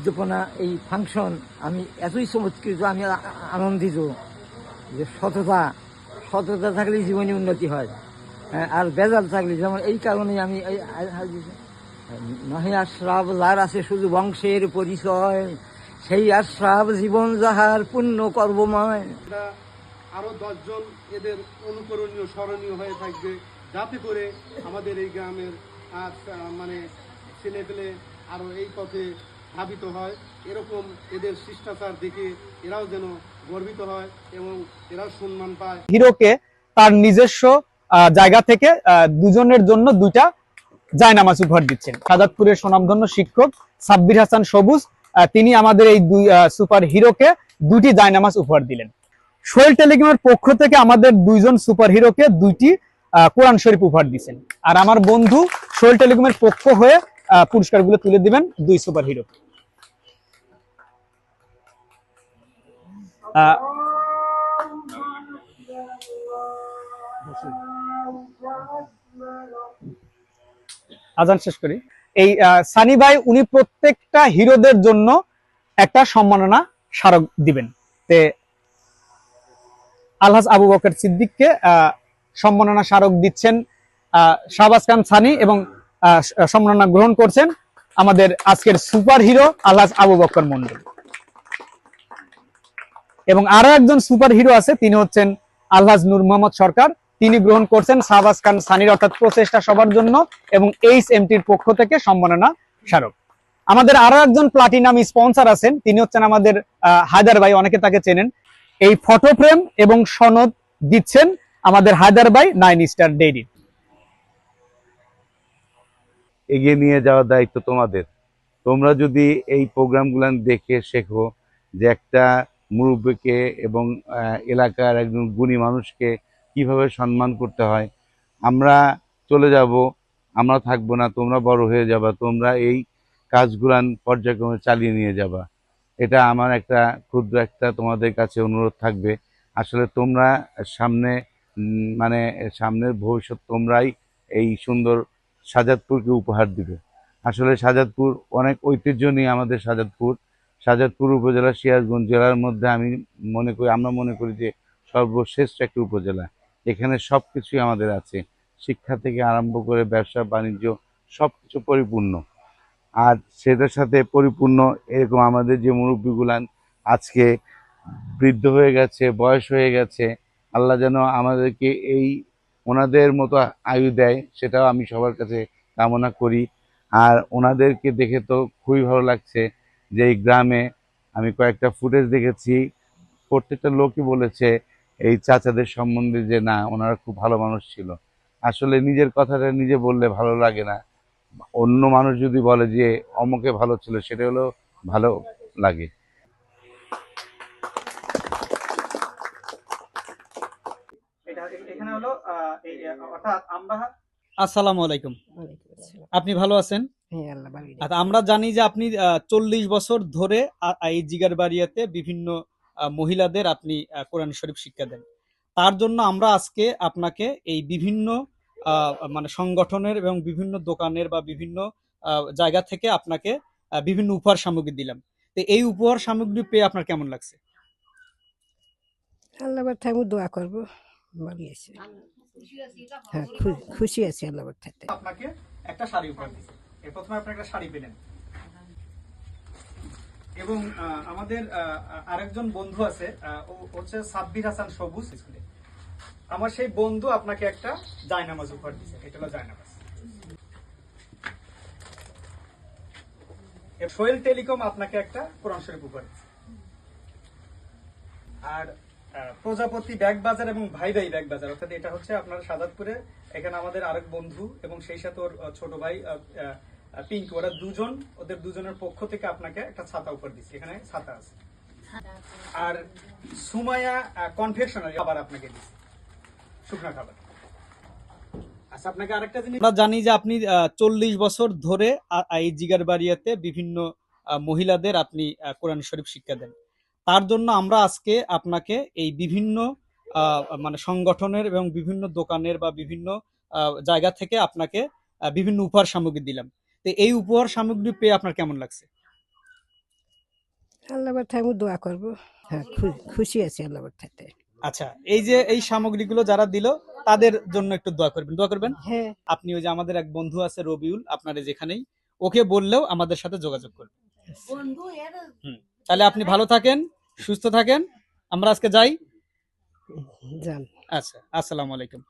উদ্দীপনা, এই ফাংশন আমি এতই চমৎকৃত, আমি আনন্দিত যে সততা থাকলে জীবনে উন্নতি হয়। হ্যাঁ, আর বেজাল থাকলে, যেমন এই কারণেই আমি নহে আশ্রাব যার আছে শুধু বংশের পরিচয়, সেই আশ্রাব জীবন যাহার পুণ্য কর্মময়। আরো 10 জন এদের অনুকরণীয় স্মরণীয় হয়ে থাকবে, যাতে করে আমাদের এই গ্রামের মানে ছেলে পেলে আরো এই পথে ধাবিত হয়। এরকম এদের শিষ্টাচার দেখে এরাও যেন গর্বিত হয় এবং এরাও সম্মান পায়। হিরোকে তার নিজস্ব জায়গা থেকে দুজনের জন্য দুইটা জায়নামাজ উপহার দিচ্ছেন। সাজাদপুরের সুনামধন্য শিক্ষক সাব্বির হাসান সবুজ, তিনি আমাদের এই দুই সুপার হিরোকে দুটি জায়নামাজ উপহার দিলেন। সোহেল টেলিকমের পক্ষ থেকে আমাদের দুইজন সুপার হিরোকে দুইটি কোরআন শরীফ উপহার দিচ্ছেন। আর আমার বন্ধু সোহেল টেলিকমের পক্ষ হয়ে পুরস্কারগুলো তুলে দিবেন দুই সুপার হিরো। আজান শেষ করি। এই সানি ভাই উনি প্রত্যেকটা হিরোদের জন্য একটা সম্মাননা স্মারক দিবেন। তে আলহাজ আবু বকর সিদ্দিককে সম্মাননা স্মারক দিচ্ছেন শাহবাজ খান সানি, এবং সম্মাননা গ্রহণ করছেন আমাদের আজকের সুপার হিরো আলহাজ আবু বকর মন্ডল। এবং আরো একজন সুপার হিরো আছে, তিনি হচ্ছেন আলহাজ নূর মোহাম্মদ সরকার, তিনি গ্রহণ করছেন শাহবাজ খান সানির অর্থাৎ প্রচেষ্টা সবার জন্য এবং এইচএমটির পক্ষ থেকে সম্মাননা স্মারক। আমাদের আরো একজন প্লাটিনাম স্পন্সর আছেন, তিনি হচ্ছেন আমাদের হায়দার ভাই, অনেকে তাকে চেনেন। এই ফটো ফ্রেম এবং সনদ দিচ্ছেন আমাদের হায়দার ভাই 9 স্টার ডেইরি। এগিয়ে নিয়ে যাওয়ার দায়িত্ব তোমাদের। তোমরা যদি এই প্রোগ্রামগুলো দেখে শেখো যে একটা মুরব্বীকে এবং এলাকার একজন গুণী মানুষকে কিভাবে সম্মান করতে হয়। আমরা চলে যাব, আমরা থাকবো না, তোমরা বড় হয়ে যাবা, তোমরা এই কাজগুলান পর্যায়ক্রমে চালিয়ে নিয়ে যাবা। এটা আমার একটা ক্ষুদ্র একটা তোমাদের কাছে অনুরোধ থাকবে। আসলে তোমরা সামনে মানে সামনের ভবিষ্যৎ তোমরাই এই সুন্দর সাজাদপুরকে উপহার দিবে। আসলে সাজাদপুর অনেক ঐতিহ্য নিয়ে আমাদের সাজাদপুর উপজেলা সিরাজগঞ্জ জেলার মধ্যে আমরা মনে করি যে সর্বশ্রেষ্ঠ একটি উপজেলা। এখানে সব কিছুই আমাদের আছে, শিক্ষা থেকে আরম্ভ করে ব্যবসা বাণিজ্য সবকিছু পরিপূর্ণ। আর সেটার সাথে পরিপূর্ণ এরকম আমাদের যে মুরব্বীগুলান আজকে বৃদ্ধ হয়ে গেছে, বয়স হয়ে গেছে, আল্লাহ যেন আমাদেরকে এই ওনাদের মতো আয়ু দেয়, সেটাও আমি সবার কাছে কামনা করি। আর ওনাদেরকে দেখে তো খুবই ভালো লাগছে যে এই গ্রামে আমি কয়েকটা ফুটেজ দেখেছি, প্রত্যেকটা লোকই বলেছে এই চাচাদের সম্বন্ধে যে না, ওনারা খুব ভালো মানুষ ছিল। আসলে নিজের কথাটা নিজে বললে ভালো লাগে না, অন্য মানুষ যদি বলে যে অমুকে ভালো ছিল, সেটা হলো ভালো লাগে। এখানে হলো অর্থাৎ আমরা আসসালামু আলাইকুম, আপনি ভালো আছেন? আচ্ছা, আমরা জানি যে আপনি 40 বছর ধরে এই জিগারবাড়িয়াতে বিভিন্ন মহিলাদের আপনি কোরআন শরীফ শিক্ষা দেন। তার জন্য আমরা আজকে আপনাকে এই বিভিন্ন মানে সংগঠনের এবং বিভিন্ন দোকানের বা বিভিন্ন জায়গা থেকে আপনাকে বিভিন্ন উপহার সামগ্রী দিলাম। তো এই উপহার সামগ্রী পেয়ে আপনার কেমন লাগছে? আল্লাহ আমি দোয়া করবো, ভালো আছে। হ্যাঁ, খুশি আছি আল্লাহ থাকতে। আপনাকে একটা শাড়ি উপহার দিচ্ছি। প্রথমে আপনি একটা শাড়ি পেলেন, এবং আমাদের আরেকজন বন্ধু আছে, ও হচ্ছে সাব্বির হাসান সবুজ স্কুলে। আমার সেই বন্ধু আপনাকে একটা জায়নামাজ উপহার দিচ্ছে, এটা হলো জায়নামাজ। সোহেল টেলিকম আপনাকে একটা কোরআন শরীফ উপহার দিচ্ছে। আর প্রজাপতি ব্যাগ বাজার এবং ভাই ভাই ব্যাগ বাজার, অর্থাৎ এটা হচ্ছে আপনার সাজাদপুরে, এখানে আমাদের আরেক বন্ধু এবং সেই সাথে ওর ছোট ভাই পিঙ্ক, ওরা দুজন, ওদের দুজনের পক্ষ থেকে আপনাকে একটা ছাতা উপহার দিচ্ছে, এখানে ছাতা আছে। আর সুমাইয়া কনফেকশনারি খাবার আপনাকে দিচ্ছে, শুকনা খাবার। আচ্ছা, আপনাকে আরেকটা জিনিস, আমরা জানি যে আপনি 40 বছর ধরে এই জিগারবাড়িয়াতে বিভিন্ন মহিলাদের আপনি কোরআন শরীফ শিক্ষা দেন। তার জন্য আমরা আজকে আপনাকে এই বিভিন্ন মানে সংগঠনের এবং বিভিন্ন দোকানের বা বিভিন্ন জায়গা থেকে আপনাকে বিভিন্ন উপহার সামগ্রী দিলাম। তো এই উপহার সামগ্রী পেয়ে আপনার কেমন লাগছে? আল্লাহ বার্তা আমি দোয়া করবো। হ্যাঁ, খুশি আছি আল্লাহ বার্তাতে। আচ্ছা, এই যে এই সামগ্রীগুলো যারা দিল তাদের জন্য একটু দোয়া করবেন। হ্যাঁ, আপনি ওই যে আমাদের এক বন্ধু আছে রবিউল, আপনার যেখানেই, ওকে বললেও আমাদের সাথে যোগাযোগ করবেন। তাহলে আপনি ভালো থাকেন, সুস্থ থাকেন, আমরা আজকে যাই। যান। আচ্ছা, আসসালামু আলাইকুম।